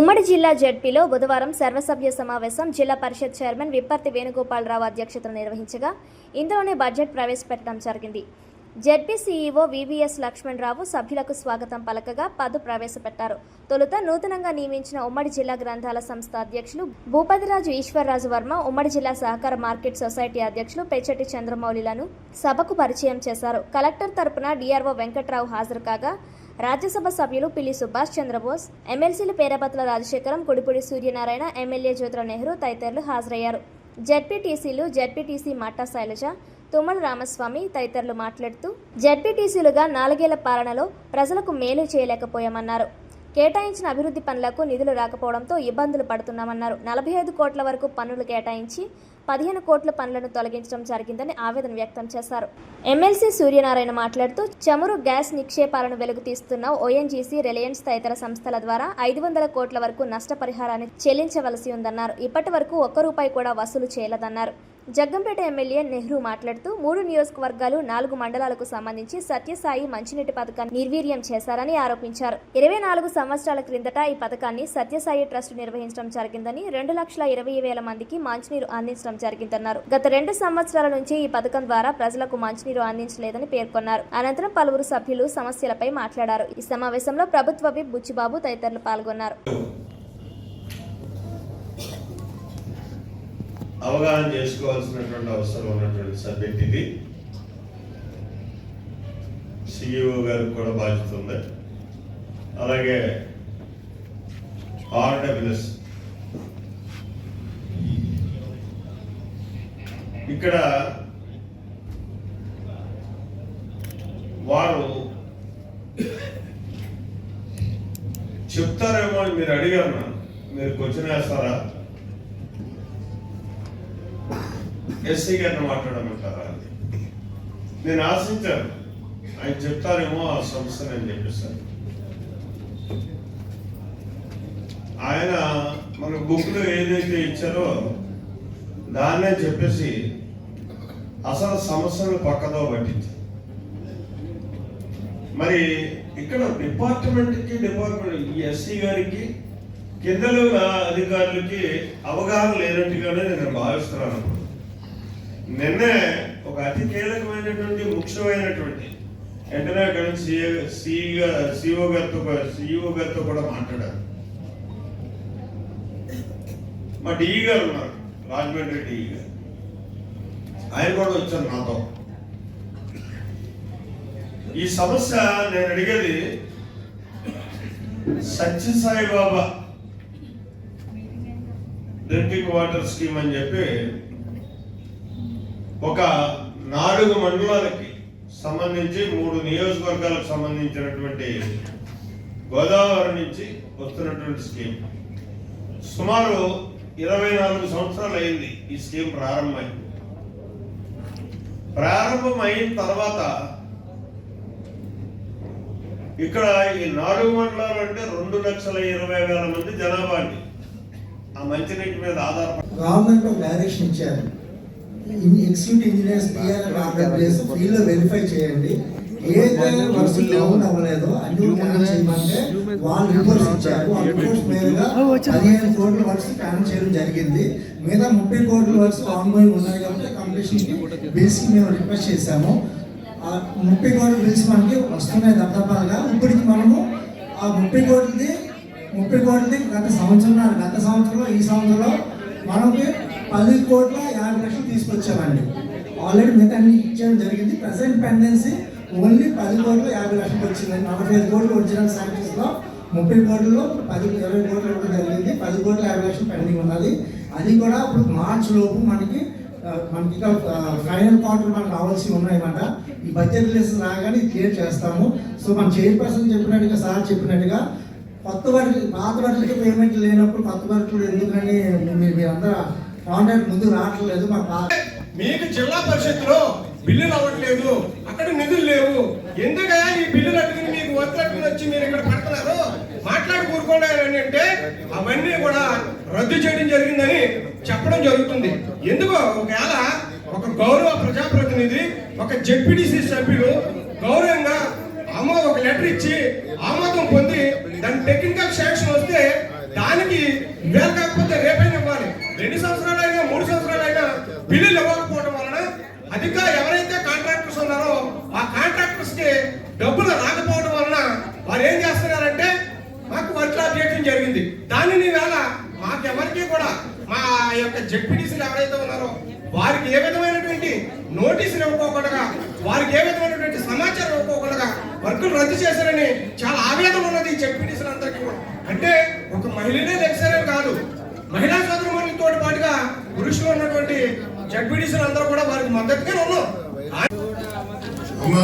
ఉమ్మడి జిల్లా జెడ్పీలో బుధవారం సర్వసభ్య సమావేశం జిల్లా పరిషత్ చైర్మన్ విప్పర్తి వేణుగోపాలరావు అధ్యక్షతన నిర్వహించగా ఇందులోనే బడ్జెట్ ప్రవేశపెట్టడం జరిగింది. జెడ్పీ సీఈఓ వివిఎస్ లక్ష్మణరావు సభ్యులకు స్వాగతం పలకగా పదు ప్రవేశపెట్టారు. తొలుత నూతనంగా నియమించిన ఉమ్మడి జిల్లా గ్రంథాల సంస్థ అధ్యక్షులు భూపతిరాజు ఈశ్వర్రాజు వర్మ, ఉమ్మడి జిల్లా సహకార మార్కెట్ సొసైటీ అధ్యక్షులు పెచ్చటి చంద్రమౌళిలను సభకు పరిచయం చేశారు. కలెక్టర్ తరపున డిఆర్ఓ వెంకట్రావు హాజరు కాగా రాజ్యసభ సభ్యులు పిల్లి సుభాష్ చంద్రబోస్, ఎమ్మెల్సీలు పేరబత్తుల రాజశేఖరం, గుడిపూడి సూర్యనారాయణ, ఎమ్మెల్యే జ్యోతిరావు నెహ్రూ తదితరులు హాజరయ్యారు. జెడ్పీటీసీలు జెడ్పీటీసీ మాటా శైలజ, తుమ్మల రామస్వామి తదితరులు మాట్లాడుతూ జెడ్పీటీసీలుగా 4 ఏళ్ల పాలనలో ప్రజలకు మేలు చేయలేకపోయామన్నారు. కేటాయించిన అభివృద్ధి పనులకు నిధులు రాకపోవడంతో ఇబ్బందులు పడుతున్నామన్నారు. 45 కోట్ల వరకు పన్నులు కేటాయించి 15 కోట్ల పనులను తొలగించడం జరిగిందని ఆవేదన వ్యక్తం చేశారు. ఎమ్మెల్సీ సూర్యనారాయణ మాట్లాడుతూ చమురు గ్యాస్ నిక్షేపాలను వెలుగు తీస్తున్న ఓఎన్జీసీ, రిలయన్స్ తదితర సంస్థల ద్వారా 500 కోట్ల వరకు నష్టపరిహారాన్ని చెల్లించవలసి ఉందన్నారు. ఇప్పటి వరకు ₹1 కూడా వసూలు చేయలేదన్నారు. జగ్గంపేట ఎమ్మెల్యే నెహ్రూ మాట్లాడుతూ 3 నియోజకవర్గాలు 4 మండలాలకు సంబంధించి సత్యసాయి మంచినీటి పథకాన్ని నిర్వీర్యం చేశారని ఆరోపించారు. 24 సంవత్సరాల క్రిందట ఈ పథకాన్ని సత్యసాయి ట్రస్ట్ నిర్వహించడం జరిగిందని 2,20,000 మందికి మంచినీరు అందించడం జరిగిందన్నారు. గత 2 సంవత్సరాల నుంచి ఈ పథకం ద్వారా ప్రజలకు మంచినీరు అందించలేదని పేర్కొన్నారు. అనంతరం పలువురు సభ్యులు సమస్యలపై మాట్లాడారు. ఈ సమావేశంలో ప్రభుత్వ విప్ బుచ్చిబాబు తదితరులు పాల్గొన్నారు. అవగాహన చేసుకోవాల్సినటువంటి అవసరం ఉన్నటువంటి సబ్జెక్ట్ ఇది. సిఇఓ గారికి కూడా బాధ్యత ఉంది. అలాగే ఆర్డబ్ల్యూఎస్ ఇక్కడ వారు చెప్తారేమో అని మీరు అడిగారు. మీరు క్వశ్చన్ వేస్తారా? ఎస్సీ గారిని మాట్లాడమంటారా? నేను ఆశించాను ఆయన చెప్తారేమో ఆ సమస్యను అని చెప్పేసాను. ఆయన మన బుక్లో ఏదైతే ఇచ్చారో దాన్నే చెప్పేసి అసలు సమస్యను పక్కదో పట్టించారు. మరి ఇక్కడ డిపార్ట్మెంట్ ఈ ఎస్సీ గారికి కిందలో అధికారులకి అవగాహన లేనట్టుగానే నేను భావిస్తున్నాను. నిన్నే ఒక అతి కీలకమైనటువంటి ముఖ్యమైనటువంటి వెంటనే అక్కడ సిఇఓ గారితో కూడా మాట్లాడారు. మా డిఈ గారు ఉన్నారు, రాజమండ్రి డిఈ గారు, ఆయన కూడా వచ్చారు నాతో. ఈ సమస్య నేను అడిగేది సత్యసాయి బాబా డ్రింకింగ్ వాటర్ స్కీమ్ అని చెప్పి ఒక 4 మండలాలకి సంబంధించి 3 నియోజకవర్గాలకు సంబంధించినటువంటి గోదావరి నుంచి వస్తున్నటువంటి స్కీమ్. సుమారు 24 సంవత్సరాలు అయింది ఈ స్కీమ్ ప్రారంభమైన తర్వాత ఇక్కడ ఈ 4 మండలాలు అంటే 2,20,000 మంది జనాభా అండి. ఆ మంచినీటి మీద ఆధారపడి గవర్నమెంట్ ఒక డైరెక్షన్ ఇచ్చారు. ఎగ్జిక్యూటివ్ ఇంజనీర్స్ ఆర్డబ్ల్యూఎస్ ఫీల్డ్ లో వెరిఫై చేయండి. ఏదైతే వర్క్స్ డౌన్ అవ్వలేదో అన్ని చేయమంటే వాళ్ళు రిపోర్ట్స్ ఇచ్చారు. ఆ రిపోర్ట్స్ మీదుగా 15 కోట్ల వర్క్స్ ప్లాన్ చేయడం జరిగింది. మీద 30 కోట్ల వర్క్స్ ఆన్ గోయింగ్ ఉన్నాయి కాబట్టి కంప్లీషన్ బిల్స్ మేము రిక్వెస్ట్ చేశాము. ఆ 30 కోట్ల బిల్స్ మనకి వస్తున్నాయి దత్తపాలుగా. ఇప్పటికి మనము ఆ 30 కోట్లది గత సంవత్సరంలో ఈ సంవత్సరంలో మనకి 10,50,00,000 తీసుకొచ్చామండి. ఆల్రెడీ మిగతా అన్ని ఇచ్చేయడం జరిగింది. ప్రెసెంట్ పెండెన్సీ ఓన్లీ 10,50,00,000 వచ్చిందండి. 45 కోట్లు ఒరిజినల్ శాంక్షన్స్ లో 30 కోట్లలో 20 కోట్లు ఇవ్వడం జరిగింది. 10,50,00,000 పెండింగ్ ఉన్నది. అది కూడా ఇప్పుడు మార్చ్ లోపు మనకి ఫైనల్ క్వార్టర్ మనకు రావాల్సి ఉన్నాయన్నమాట. ఈ బడ్జెట్ రిలీజ్ రాగానే క్లియర్ చేస్తాము. సో మన చైర్పర్సన్ చెప్పినట్టుగా, సార్ చెప్పినట్టుగా కొత్త వాటికి పాత వాటికి పేమెంట్ లేనప్పుడు కొత్త వాటికి ఎందుకని మీరందరూ కాంట్రాక్ట్ ముందు రావట్లేదు. మీకు జిల్లా పరిషత్లో బిల్లులు అవ్వట్లేదు, అక్కడ నిధులు లేవు, ఎందుకయ్యా ఈ బిల్లులు అట్టుకుని మీకు వర్క్ వచ్చి మీరు ఇక్కడ పడుతున్నారు మాట్లాడి కూరుకోండి అంటే అవన్నీ కూడా రద్దు చేయడం జరిగిందని చెప్పడం జరుగుతుంది. ఎందుకో ఒకవేళ ఒక గౌరవ ప్రజాప్రతినిధి, ఒక జెడ్పీటీసీ సభ్యులు గౌరవంగా ఒక లెటర్ ఇచ్చి ఆమోదం పొంది దాని టెక్నికల్ శాంక్షన్ వస్తే దానికి అది వేలు కాకపోతే రేపైనా ఇవ్వాలి. 2 సంవత్సరాలైనా 3 సంవత్సరాలైనా బిల్లులు ఇవ్వకపోవడం వలన అధిక ఎవరైతే కాంట్రాక్టర్స్ ఉన్నారో ఆ కాంట్రాక్టర్స్ కి డబ్బులు రాకపోవడం వలన వారు ఏం చేస్తున్నారంటే మాకు వర్క్ చేయడం జరిగింది. దానిని వేళ మాకెవరికి కూడా మా యొక్క జెడ్పీటీసీలు ఎవరైతే ఉన్నారో వారికి ఏ విధమైనటువంటి నోటీసులు ఇవ్వకోకుండా, వారికి ఏ విధమైనటువంటి సమాచారం ఇవ్వకోకుండా వర్కులు రద్దు చేశారని చాలా ఆవేదన ఉన్నది ఈ జెడ్పీటీసీలు అందరికీ కూడా. అంటే ఒక మహిళనే లెక్చరర్ కాదు, మహిళా సోదరులతో పాటుగా పురుషులు ఉన్నటువంటి జెడ్పీటీసీలు అందరూ కూడా వారికి మద్దతుగా ఉన్నాం.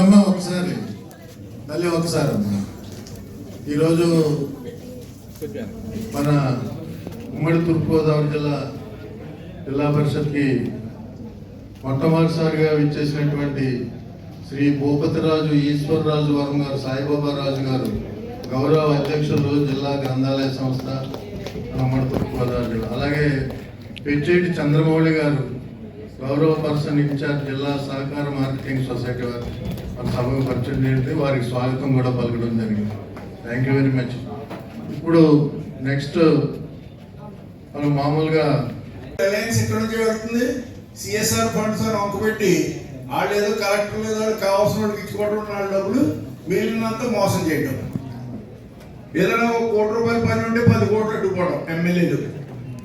అమ్మ ఒకసారి మళ్ళీ ఒకసారి అమ్మ, ఈరోజు మన ఉమ్మడి తూర్పుగోదావరి జిల్లా పరిషత్కి మొట్టమొదటిసారిగా విచ్చేసినటువంటి శ్రీ భూపతిరాజు ఈశ్వరరాజు వర్మ గారు, సాయిబాబా రాజు గారు గౌరవ అధ్యక్షులు జిల్లా గ్రంథాలయ సంస్థ ఉమ్మడి తూర్పుగోదావరి జిల్లా, అలాగే పెచ్చేటి చంద్రమౌళి గారు గౌరవ పర్సన్ ఇన్ఛార్జ్ జిల్లా సహకార మార్కెటింగ్ సొసైటీ వారు మన సభకు పరిచయం చేసి వారికి స్వాగతం కూడా పలకడం జరిగింది. Thank you very much. ఇప్పుడు నెక్స్ట్ మనం మామూలుగా రిలయన్స్ ఇక్కడ నుంచి వెళ్తుంది, సిఎస్ఆర్ ఫండ్స్ అని ఒక్కబెట్టి వాళ్ళు ఏదో కలెక్టర్ మీద కావాల్సిన వాళ్ళకి ఇచ్చుకోవడం, వాళ్ళ డబ్బులు మిగిలినంత మోసం చేయడం. ఏదైనా ఒక ₹1 పని ఉంటే 10 కోట్లు అడ్డుకోవడం ఎమ్మెల్యేలు.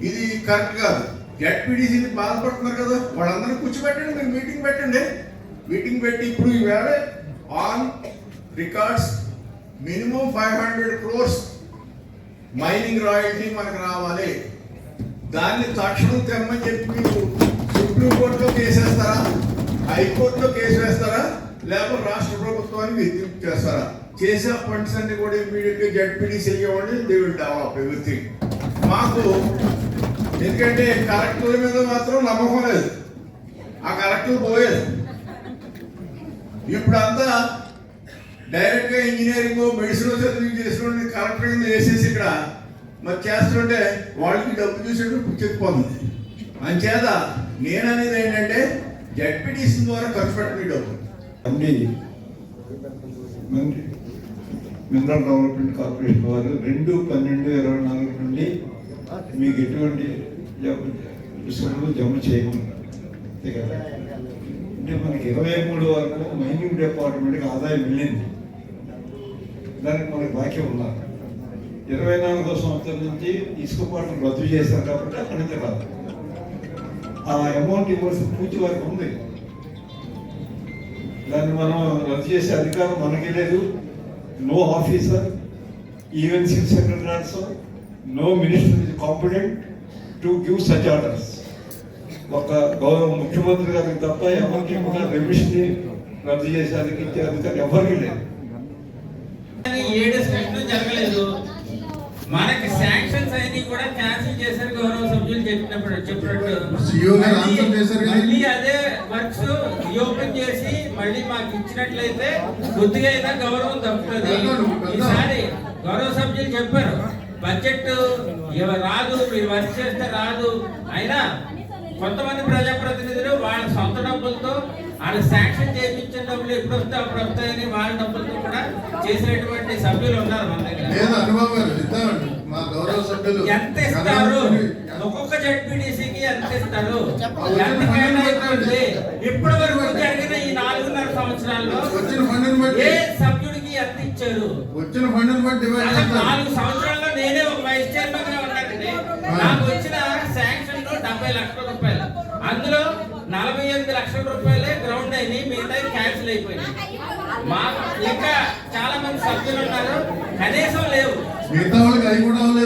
ఇది కరెక్ట్ కాదు. జెడ్పీటీసీని బాధపడుతున్నారు కదా, వాళ్ళందరూ కూర్చోబెట్టండి, మీరు మీటింగ్ పెట్టండి. మీటింగ్ పెట్టి ఇప్పుడు ఈవేళ on records minimum 500 crores mining royalty మనకు రావాలి. దాన్ని తక్షణం తెమ్మని చెప్పి మీరు సుప్రీంకోర్టులో కేసు వేస్తారా, హైకోర్టులో కేసు వేస్తారా, లేకపోతే రాష్ట్ర ప్రభుత్వానికి విజ్ఞప్తి చేస్తారా? చేసే ఫండ్స్ అన్ని కూడా ఇమీడియట్ గా జెడ్పీటీసీ ఇవ్వండి. They will develop everything. మాకు ఎందుకంటే కలెక్టర్ల మీద మాత్రం నమ్మకం లేదు, ఆ కలెక్టర్ పోయేది. ఇప్పుడు అంతా డైరెక్ట్ గా ఇంజనీరింగ్ మెడిసిన్ చదివి చేసిన కలెక్టర్ కింద వేసేసి ఇక్కడ మరి చేస్తుంటే వాళ్ళకి డబ్బు చూసేటప్పుడు చెప్పుకోండి. అంచేత నేననేది ఏంటంటే జెడ్పీటీసీ ద్వారా ఖర్చు పెట్టిన డబ్బు అన్ని మినరల్ డెవలప్మెంట్ కార్పొరేషన్ వారు 2/12/24 నుండి మీకు ఎటువంటి రుసుములు జమ చేయకుండా అంతే కదా. అంటే మనకి 23 వరకు మైనింగ్ డిపార్ట్మెంట్కి ఆదాయం వెళ్ళింది, దానికి మనకి బాకీ ఉన్నారు. 24వ సంవత్సరం నుంచి ఇసుక పాటలు రద్దు చేశారు కాబట్టి అక్కడి నుంచి రాదు. ఆ అమౌంట్ ఇవ్వాల్సిన పూర్తి వరకు ఉంది, దాన్ని మనం రద్దు చేసే అధికారం మనకి లేదు. No officer, even chief secretary also, no minister is competent to give such orders. ఒక గౌరవ ముఖ్యమంత్రి గారికి తప్ప ఎవరికి కూడా రెమిషన్ రద్దు చేసేందుకు ఇచ్చే అధికారం ఎవరికి లేదు. 7 సెషన్లు జరగలేదు. మనకి శాంక్షన్స్ అన్ని కూడా క్యాన్సిల్ చేశారు గౌరవ సభ్యులు చెప్పినట్టు. మళ్ళీ అదే వర్క్స్ రీఓపెన్ చేసి మళ్ళీ మాకు ఇచ్చినట్లయితే కొద్దిగా అయినా గౌరవం తప్పుతుంది. ఈసారి గౌరవ సభ్యులు చెప్పారు బడ్జెట్ రాదు, మీరు వర్క్ చేస్తే రాదు. అయినా కొంతమంది ప్రజాప్రతినిధులు వాళ్ళ సొంత డబ్బులతో వాళ్ళు శాంక్షన్ చేయించిన డబ్బులు ఎప్పుడు వస్తే అప్పుడు వస్తాయని వాళ్ళ డబ్బులతో కూడా చేసినటువంటి సభ్యులు ఉన్నారు మన దగ్గర. ఎంత ఇస్తారు ఒక్కొక్క జెడ్పీటీసీకి ఎంత ఇస్తారు, ఎంత కేటాయించింది ఇప్పటి వరకు జరిగిన ఈ 4.5 సంవత్సరాల్లో ఏ సభ్యుడికి ఎంత ఇచ్చారు? 4 సంవత్సరాల్లో నేనే ఒక వైస్ చైర్మన్ గా ఉన్నానండి. నాకు వచ్చిన శాంక్షన్ 70 లక్షల రూపాయలు, అందులో 48 లక్షల రూపాయలే గ్రౌండ్ అయినాయి, మిగతా క్యాన్సిల్ అయిపోయినాయి. మా ఇంకా చాలా మంది సభ్యులు ఉన్నారు, కనీసం లేవు.